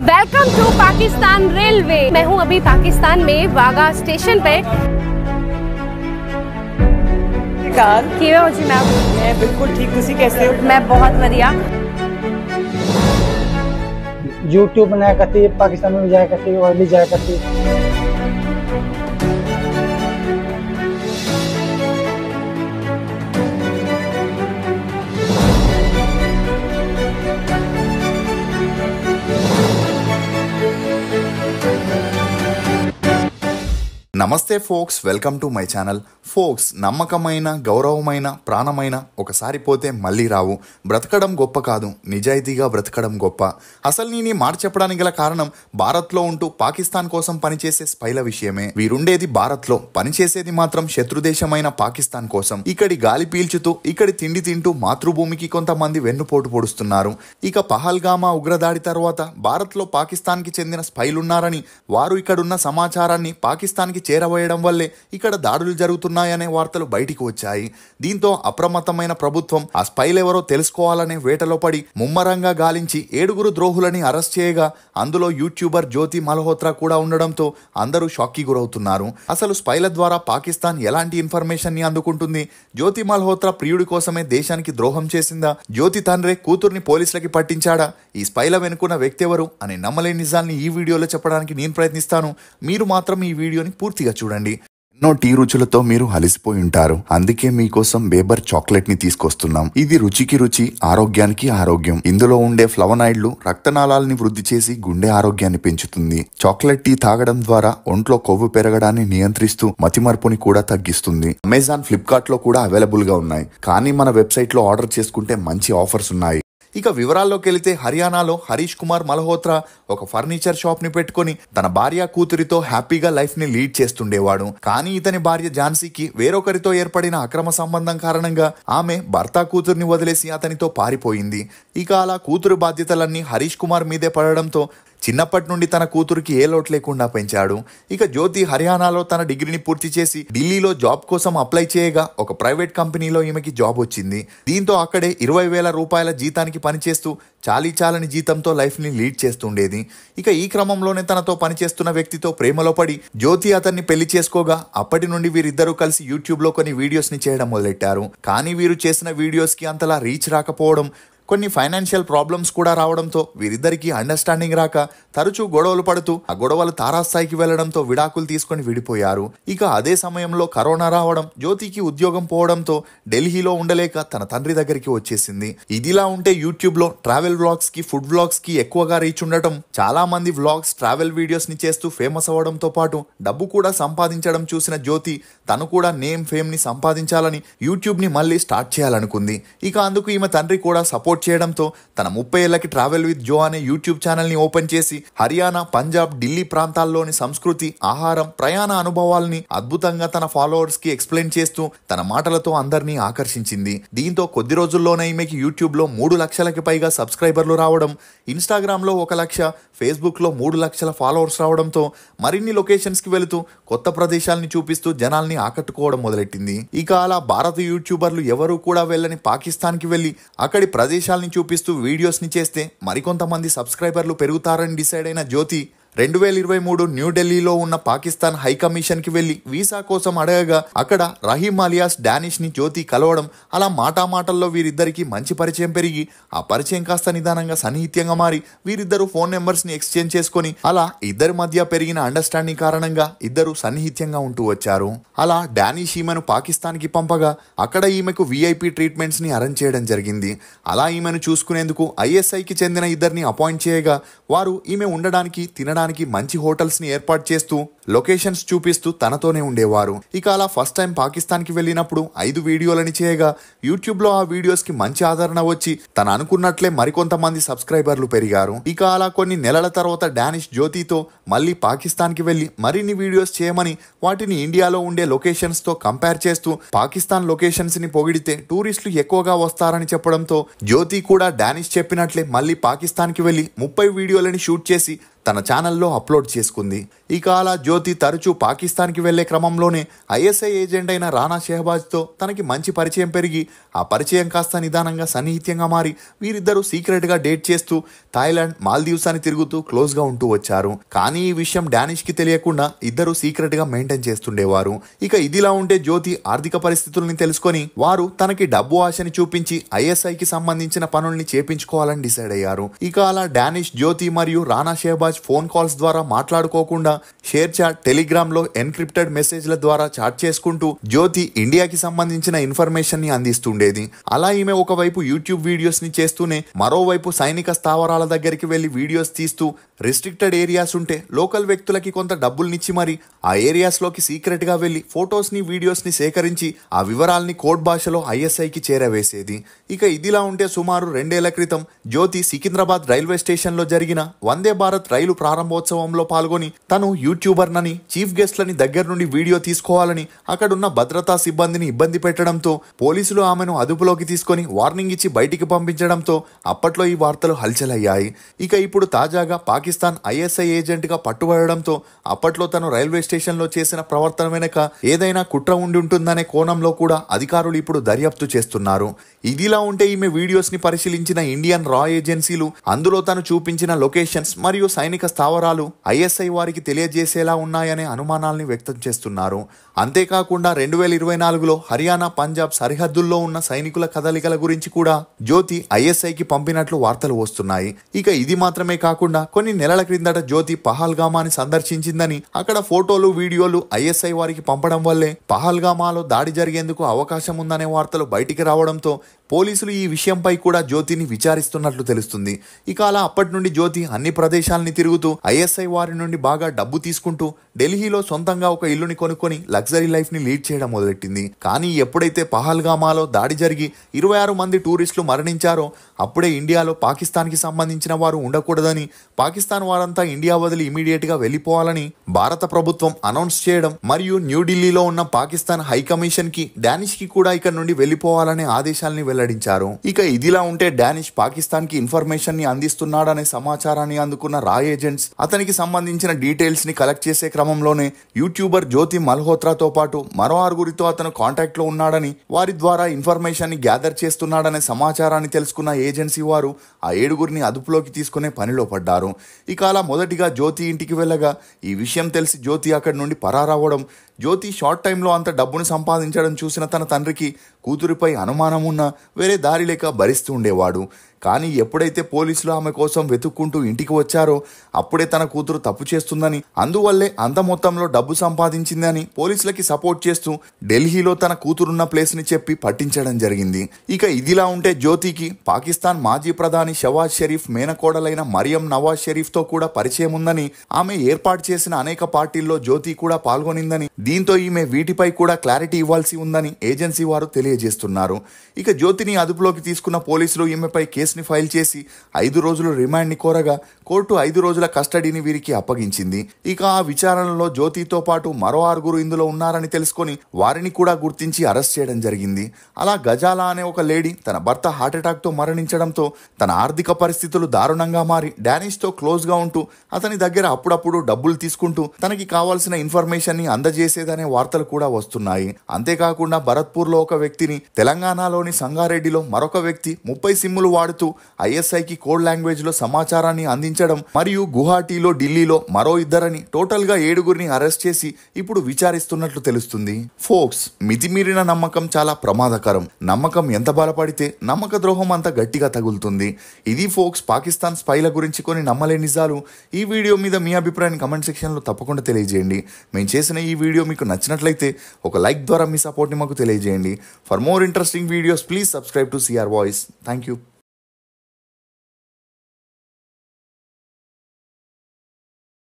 Welcome to Pakistan railway. मैं हूं अभी पाकिस्तान में वाघा स्टेशन पे। किवे हो जी मैम? मैं बिल्कुल ठीक, तुसी कैसे हो? मैं बहुत बढ़िया। यूट्यूब बनाया करती, पाकिस्तान में भी जाया करती और भी जाया करती। నమస్తే folks, welcome to my channel. Folks, నమ్మకమైన, గౌరవమైన, ప్రాణమైన ఒకసారి పోతే మళ్ళీ రావు. బ్రతకడం గొప్ప కాదు, నిజాయితీగా బ్రతకడం గొప్ప. అసలు నేను ఈ మాట చెప్పడానికి గల కారణం, భారత్లో ఉంటూ పాకిస్తాన్ కోసం పనిచేసే స్పైల విషయమే. వీరుండేది భారత్లో, పనిచేసేది మాత్రం శత్రుదేశమైన పాకిస్తాన్ కోసం. ఇక్కడి గాలి పీల్చుతూ, ఇక్కడి తిండి తింటూ మాతృభూమికి కొంతమంది వెన్నుపోటు పొడుస్తున్నారు. ఇక పహల్గామా ఉగ్రదాడి తర్వాత భారత్లో పాకిస్తాన్కి చెందిన స్పైలున్నారని, వారు ఇక్కడున్న సమాచారాన్ని పాకిస్తాన్కి చేరవేయడం వల్లే ఇక్కడ దాడులు జరుగుతున్నాయనే వార్తలు బయటికి వచ్చాయి. దీంతో అప్రమత్తమైన ప్రభుత్వం ఆ స్పైలెవరో తెలుసుకోవాలనే వేటలో పడి ముమ్మరంగా గాలించి 7 ద్రోహులని అరెస్ట్ చేయగా, అందులో యూట్యూబర్ జ్యోతి మల్హోత్రా కూడా ఉండడంతో అందరూ షాక్కి గురవుతున్నారు. అసలు స్పైల ద్వారా పాకిస్తాన్ ఎలాంటి ఇన్ఫర్మేషన్ ని అందుకుంటుంది? జ్యోతి మల్హోత్రా ప్రియుడి కోసమే దేశానికి ద్రోహం చేసిందా? జ్యోతి తండ్రి కూతుర్ని పోలీసులకి పట్టించాడా? ఈ స్పైల వెనుకున్న వ్యక్తి ఎవరు అనే నమ్మలేని నిజాల్ని ఈ వీడియోలో చెప్పడానికి నేను ప్రయత్నిస్తాను. మీరు మాత్రం ఈ వీడియోని పూర్తిగా చూడండి. ఎన్నో టీ రుచులతో మీరు అలసిపోయి ఉంటారు. అందుకే మీకోసం బేబర్ చాక్లెట్ ని తీసుకొస్తున్నాం. ఇది రుచికి రుచి, ఆరోగ్యానికి ఆరోగ్యం. ఇందులో ఉండే ఫ్లవనాయిడ్లు రక్తనాళాలని వృద్ధి చేసి గుండె ఆరోగ్యాన్ని పెంచుతుంది. చాక్లెట్ టీ తాగడం ద్వారా ఒంట్లో కొవ్వు పెరగడాన్ని నియంత్రిస్తూ మతిమరుపుని కూడా తగ్గిస్తుంది. అమెజాన్, ఫ్లిప్కార్ట్ లో కూడా అవైలబుల్ గా ఉన్నాయి. కానీ మన వెబ్సైట్ లో ఆర్డర్ చేసుకుంటే మంచి ఆఫర్స్ ఉన్నాయి. ఇక వివరాల్లోకి వెళితే, హర్యానాలో హరీష్ కుమార్ మల్హోత్రా ఒక ఫర్నిచర్ షాప్ ని పెట్టుకుని తన భార్య కూతురితో హ్యాపీగా లైఫ్ ని లీడ్ చేస్తుండేవాడు. కానీ ఇతని భార్య ఝాన్సీకి వేరొకరితో ఏర్పడిన అక్రమ సంబంధం కారణంగా ఆమె భర్త కూతుర్ని వదిలేసి అతనితో పారిపోయింది. ఇక అలా కూతురు బాధ్యతలన్నీ హరీష్ కుమార్ మీదే పడడంతో చిన్నప్పటి నుండి తన కూతురికి ఏ లోటు లేకుండా పెంచాడు. ఇక జ్యోతి హర్యానాలో తన డిగ్రీని పూర్తి చేసి ఢిల్లీలో జాబ్ కోసం అప్లై చేయగా ఒక ప్రైవేట్ కంపెనీలో ఈమెకి జాబ్ వచ్చింది. దీంతో అక్కడే 20,000 రూపాయల జీతానికి పనిచేస్తూ చాలని జీతంతో లైఫ్ ని లీడ్ చేస్తుండేది. ఇక ఈ క్రమంలోనే తనతో పనిచేస్తున్న వ్యక్తితో ప్రేమలో పడి జ్యోతి అతన్ని పెళ్లి చేసుకోగా, అప్పటి నుండి వీరిద్దరూ కలిసి యూట్యూబ్ లో కొన్ని వీడియోస్ ని చేయడం మొదలెట్టారు. కానీ వీరు చేసిన వీడియోస్ కి అంతలా రీచ్ రాకపోవడం, కొన్ని ఫైనాన్షియల్ ప్రాబ్లమ్స్ కూడా రావడంతో వీరిద్దరికీ అండర్స్టాండింగ్ రాక తరచూ గొడవలు పడుతూ ఆ గొడవలు తారాస్థాయికి వెళ్లడంతో విడాకులు తీసుకొని విడిపోయారు. ఇక అదే సమయంలో కరోనా రావడం, జ్యోతికి ఉద్యోగం పోవడంతో ఢిల్లీలో ఉండలేక తన తండ్రి దగ్గరికి వచ్చేసింది. ఇదిలా ఉంటే యూట్యూబ్ లో ట్రావెల్ వ్లాగ్స్ కి, ఫుడ్ వ్లాగ్స్ కి ఎక్కువగా రీచ్ ఉండటం, చాలా మంది వ్లాగ్స్, ట్రావెల్ వీడియోస్ ని చేస్తూ ఫేమస్ అవ్వడంతో పాటు డబ్బు కూడా సంపాదించడం చూసిన జ్యోతి తను కూడా నేమ్, ఫేమ్ ని సంపాదించాలని యూట్యూబ్ ని మళ్ళీ స్టార్ట్ చేయాలనుకుంది. ఇక అందుకు ఈమె తండ్రి కూడా సపోర్ట్ చేయడంతో తన 30 ఏళ్లకి ట్రావెల్ విత్ జో అనే యూట్యూబ్ ఛానల్ ని ఓపెన్ చేసి హర్యానా, పంజాబ్, ఢిల్లీ ప్రాంతాల్లోని సంస్కృతి, ఆహారం, ప్రయాణ అనుభవాల్ని అద్భుతంగా తన ఫాలోవర్స్ కి ఎక్స్ప్లెయిన్ చేస్తూ తన మాటలతో అందరినీ ఆకర్షించింది. దీంతో కొద్ది రోజుల్లోనే ఈమెకి యూట్యూబ్ లో 3 లక్షలకి పైగా సబ్స్క్రైబర్లు రావడం, ఇన్స్టాగ్రామ్ లో 1 లక్ష, ఫేస్బుక్ లో 3 లక్షల ఫాలోవర్స్ రావడంతో మరిన్ని లొకేషన్స్ కి వెళుతూ కొత్త ప్రదేశాలని చూపిస్తూ జనాల్ని ఆకట్టుకోవడం మొదలెట్టింది. ఇక అలా భారత యూట్యూబర్లు ఎవరూ కూడా వెళ్ళని పాకిస్తాన్ కి వెళ్లి అక్కడి ప్రదేశాలని చూపిస్తూ వీడియోస్ ని చేస్తే మరికొంతమంది సబ్స్క్రైబర్లు పెరుగుతారని డిసైడ్ అయిన జ్యోతి 2023 న్యూఢిల్లీలో ఉన్న పాకిస్తాన్ హై కమిషన్ కి వెళ్లి వీసా కోసం అడగగా, అక్కడ రహీం అలియాస్ డానిష్ ని జ్యోతి కలవడం, అలా మాటామాటల్లో వీరిద్దరికి మంచి పరిచయం పెరిగి ఆ పరిచయం కాస్త నిదానంగా సన్నిహిత్యంగా మారి వీరిద్దరూ ఫోన్ నెంబర్స్ ని ఎక్స్చేంజ్ చేసుకుని అలా ఇద్దరి మధ్య పెరిగిన అండర్స్టాండింగ్ కారణంగా ఇద్దరు సన్నిహిత్యంగా ఉంటూ వచ్చారు. అలా డానిష్ ఈమెను పాకిస్తాన్ కి పంపగా అక్కడ ఈమెకు VIP ట్రీట్మెంట్స్ ని అరేంజ్ చేయడం జరిగింది. అలా ఈమెను చూసుకునేందుకు ISIకి చెందిన ఇద్దరిని అపాయింట్ చేయగా, వారు ఈమె ఉండడానికి, తినడానికి మంచి హోటల్స్ ని ఏర్పాటు చేస్తూ లొకేషన్స్ చూపిస్తూ తనతోనే ఉండేవారు. ఇక అలా ఫస్ట్ టైం పాకిస్తాన్ కి వెళ్ళినప్పుడు 5 వీడియోలని చేయగా యూట్యూబ్ లో ఆ వీడియోస్ కి మంచి ఆదరణ వచ్చి తను అనుకున్నట్లే మరికొంతమంది సబ్స్క్రైబర్లు పెరిగారు. ఇక అలా కొన్ని నెలల తర్వాత డానిష్ జ్యోతితో మళ్ళీ పాకిస్తాన్ కి వెళ్లి మరిన్ని వీడియోస్ చేయమని, వాటిని ఇండియాలో ఉండే లొకేషన్స్ తో కంపేర్ చేస్తూ పాకిస్తాన్ లొకేషన్స్ ని పొగిడితే టూరిస్టులు ఎక్కువగా వస్తారని చెప్పడంతో జ్యోతి కూడా డానిష్ చెప్పినట్లే మళ్ళీ పాకిస్తాన్ కి వెళ్లి 30 వీడియోలని షూట్ చేసి తన ఛానల్లో అప్లోడ్ చేసుకుంది. ఇక అలా జ్యోతి తరచూ పాకిస్తాన్కి వెళ్లే క్రమంలోనే ఐఎస్ఐ ఏజెంట్ అయిన రానా షెహబాజ్తో తనకి మంచి పరిచయం పెరిగి ఆ పరిచయం కాస్త నిదానంగా సన్నిహిత్యంగా మారి వీరిద్దరూ సీక్రెట్గా డేట్ చేస్తూ థాయిలాండ్, మాల్దీవ్స్ అని తిరుగుతూ క్లోజ్గా ఉంటూ వచ్చారు. కానీ ఈ విషయం డానిష్కి తెలియకుండా ఇద్దరు సీక్రెట్గా మెయింటైన్ చేస్తుండేవారు. ఇక ఇదిలా ఉంటే జ్యోతి ఆర్థిక పరిస్థితుల్ని తెలుసుకొని వారు తనకి డబ్బు ఆశని చూపించి ఐఎస్ఐకి సంబంధించిన పనుల్ని చేపించుకోవాలని డిసైడ్ అయ్యారు. ఇక అలా డానిష్, జ్యోతి మరియు రానా షెహబాజ్ ఫోన్ కాల్స్ ద్వారా మాట్లాడుకోకుండా షేర్ చాట్, టెలిగ్రామ్ లో ఎన్క్రిప్టెడ్ మెసేజ్ల ద్వారా చాట్ చేసుకుంటూ జ్యోతి ఇండియాకి సంబంధించిన ఇన్ఫర్మేషన్ ని అందిస్తుండేది. అలా ఈమె ఒకవైపు యూట్యూబ్ వీడియోస్ ని చేస్తూనే మరోవైపు సైనిక స్థావరాల దగ్గరికి వెళ్లి వీడియోస్ తీస్తూ రిస్ట్రిక్టెడ్ ఏరియాస్ ఉంటే లోకల్ వ్యక్తులకి కొంత డబ్బుల్నిచ్చి మరి ఆ ఏరియాస్ లోకి సీక్రెట్ గా వెళ్లి ఫొటోస్ ని, వీడియోస్ ని సేకరించి ఆ వివరాల్ని కోడ్ భాషలో ఐఎస్ఐకి చేరవేసేది. ఇక ఇదిలా ఉంటే సుమారు 2 ఏళ్ల క్రితం జ్యోతి సికింద్రాబాద్ రైల్వే స్టేషన్ లో జరిగిన వందే భారత్ రైలు ప్రారంభోత్సవంలో పాల్గొని తను యూట్యూబర్ నని, చీఫ్ గెస్ట్లని దగ్గర నుండి వీడియో తీసుకోవాలని అక్కడున్న భద్రతా సిబ్బందిని ఇబ్బంది పెట్టడంతో పోలీసులు ఆమెను అదుపులోకి తీసుకొని వార్నింగ్ ఇచ్చి బయటికి పంపించడంతో అప్పట్లో ఈ వార్తలు హల్చలయ్యాయి. ఇక ఇప్పుడు తాజాగా పాకిస్తాన్ ఐఎస్ఐ ఏజెంట్ గా పట్టుబడడంతో అప్పట్లో తను రైల్వే స్టేషన్ లో చేసిన ప్రవర్తన వెనక ఏదైనా కుట్ర ఉండి ఉంటుందనే కోణంలో కూడా అధికారులు ఇప్పుడు దర్యాప్తు చేస్తున్నారు. ఇదిలా ఉంటే ఈమె వీడియోస్ ని పరిశీలించిన ఇండియన్ రా ఏజెన్సీలు అందులో తను చూపించిన లొకేషన్స్ మరియు సైనిక స్థావరాలు ఐఎస్ఐ వారికి తెలియజేసేలా ఉన్నాయనే అనుమానాల్ని వ్యక్తం చేస్తున్నారు. అంతేకాకుండా 2024లో హర్యానా, పంజాబ్ సరిహద్దుల్లో ఉన్న సైనికుల కదలికల గురించి కూడా జ్యోతి ఐఎస్ఐకి పంపినట్లు వార్తలు వస్తున్నాయి. ఇక ఇది మాత్రమే కాకుండా కొన్ని నెలల క్రిందట జ్యోతి పహల్గామాని సందర్శించిందని, అక్కడ ఫోటోలు, వీడియోలు ఐఎస్ఐ వారికి పంపడం వల్లే పహల్గామాలో దాడి జరిగేందుకు అవకాశం ఉందనే వార్తలు బయటికి రావడంతో పోలీసులు ఈ విషయంపై కూడా జ్యోతిని విచారిస్తున్నట్లు తెలుస్తుంది. ఇక అలా అప్పటి నుండి జ్యోతి అన్ని ప్రదేశాలని తిరుగుతూ ఐఎస్ఐ వారి నుండి బాగా డబ్బు తీసుకుంటూ ఢిల్లీలో సొంతంగా ఒక ఇల్లుని కొనుక్కొని లగ్జరీ లైఫ్ ని లీడ్ చేయడం మొదలెట్టింది. కానీ ఎప్పుడైతే పహల్గామాలో దాడి జరిగి 26 మంది టూరిస్టులు మరణించారో అప్పుడే ఇండియాలో పాకిస్తాన్కి సంబంధించిన వారు ఉండకూడదని, పాకిస్తాన్ వారంతా ఇండియా వదిలి ఇమీడియట్ గా వెళ్లిపోవాలని భారత ప్రభుత్వం అనౌన్స్ చేయడం మరియు న్యూఢిల్లీలో ఉన్న పాకిస్తాన్ హై కమిషన్ కి డానిష్ కి కూడా ఇక్కడ నుండి వెళ్లిపోవాలనే ఆదేశాలని వెల్లడించారు. ఇక ఇదిలా ఉంటే డానిష్ పాకిస్తాన్ కి ఇన్ఫర్మేషన్ ని అందిస్తున్నాడనే సమాచారాన్ని అందుకున్న రా ఏజెంట్స్ అతనికి సంబంధించిన డీటెయిల్స్ ని కలెక్ట్ చేసే క్రమంలోనే యూట్యూబర్ జ్యోతి మల్హోత్రాతో పాటు మరో 6గురితో అతను కాంటాక్ట్ లో ఉన్నాడని, వారి ద్వారా ఇన్ఫర్మేషన్ ని గ్యాదర్ చేస్తున్నాడనే సమాచారాన్ని తెలుసుకున్న ఏజెన్సీ వారు ఆ 7గురిని అదుపులోకి తీసుకునే పనిలో పడ్డారు. ఇక అలా మొదటిగా జ్యోతి ఇంటికి వెళ్ళగా ఈ విషయం తెలిసి జ్యోతి అక్కడి నుండి పరారవ్వడం, జ్యోతి షార్ట్ టైంలో అంత డబ్బును సంపాదించడం చూసిన తన తండ్రికి కూతురిపై అనుమానం ఉన్నా వేరే దారి లేక భరిస్తూ ఉండేవాడు. కానీ ఎప్పుడైతే పోలీసులు ఆమె కోసం వెతుక్కుంటూ ఇంటికి వచ్చారో అప్పుడే తన కూతురు తప్పు చేస్తుందని, అందువల్లే అంత మొత్తంలో డబ్బు సంపాదించిందని పోలీసులకి సపోర్ట్ చేస్తూ ఢిల్లీలో తన కూతురున్న ప్లేస్ ని చెప్పి పట్టించడం జరిగింది. ఇక ఇదిలా ఉంటే జ్యోతికి పాకిస్తాన్ మాజీ ప్రధాని షవాజ్ షరీఫ్ మేనకోడలైన మరియం నవాజ్ షరీఫ్ తో కూడా పరిచయం ఉందని, ఆమె ఏర్పాటు చేసిన అనేక పార్టీల్లో జ్యోతి కూడా పాల్గొనిందని, దీంతో ఈమె వీటిపై కూడా క్లారిటీ ఇవ్వాల్సి ఉందని ఏజెన్సీ వారు తెలియజేస్తున్నారు. ఇక జ్యోతిని అదుపులోకి తీసుకున్న పోలీసులు ఈమెపై కేసుని ఫైల్ చేసి 5 రోజులు రిమాండ్ ని కోరగా కోర్టు 5 రోజుల కస్టడీని వీరికి అప్పగించింది. ఇక ఆ విచారణలో జ్యోతితో పాటు మరో 6గురు ఇందులో ఉన్నారని తెలుసుకొని వారిని కూడా గుర్తించి అరెస్ట్ చేయడం జరిగింది. అలా గజాల అనే ఒక లేడీ తన భర్త హార్ట్అటాక్ తో మరణించడంతో తన ఆర్థిక పరిస్థితులు దారుణంగా మారి డానిష్ తో క్లోజ్ గా ఉంటూ అతని దగ్గర అప్పుడప్పుడు డబ్బులు తీసుకుంటూ తనకి కావాల్సిన ఇన్ఫర్మేషన్ ని అందజేసేదనే వార్తలు కూడా వస్తున్నాయి. అంతేకాకుండా భరత్పూర్ లో ఒక వ్యక్తిని, తెలంగాణలోని సంగారెడ్డిలో మరొక వ్యక్తి 30 సిమ్ములు వాడుతూ ఐఎస్ఐకి కోడ్ లాంగ్వేజ్ లో సమాచారాన్ని అందించడం మరియు గువాహటీలో, ఢిల్లీలో మరో 2 టోటల్ గా 7గురిని అరెస్ట్ చేసి ఇప్పుడు విచారిస్తున్నట్లు తెలుస్తుంది. ఫోక్స్, మితిమీరిన నమ్మకం చాలా ప్రమాదకరం. నమ్మకం ఎంత బలపడితే నమ్మక ద్రోహం అంత గట్టిగా తగులుతుంది. ఇది ఫోక్స్ పాకిస్తాన్ స్పైల గురించి కొన్ని నమ్మలేని నిజాలు. ఈ వీడియో మీద మీ అభిప్రాయాన్ని కమెంట్ సెక్షన్ లో తప్పకుండా తెలియజేయండి. మేము చేసిన ఈ వీడియో మీకు నచ్చినట్లయితే ఒక లైక్ ద్వారా మీ సపోర్ట్ ని మాకు తెలియజేయండి. For more interesting videos please subscribe to CR voice. Thank you.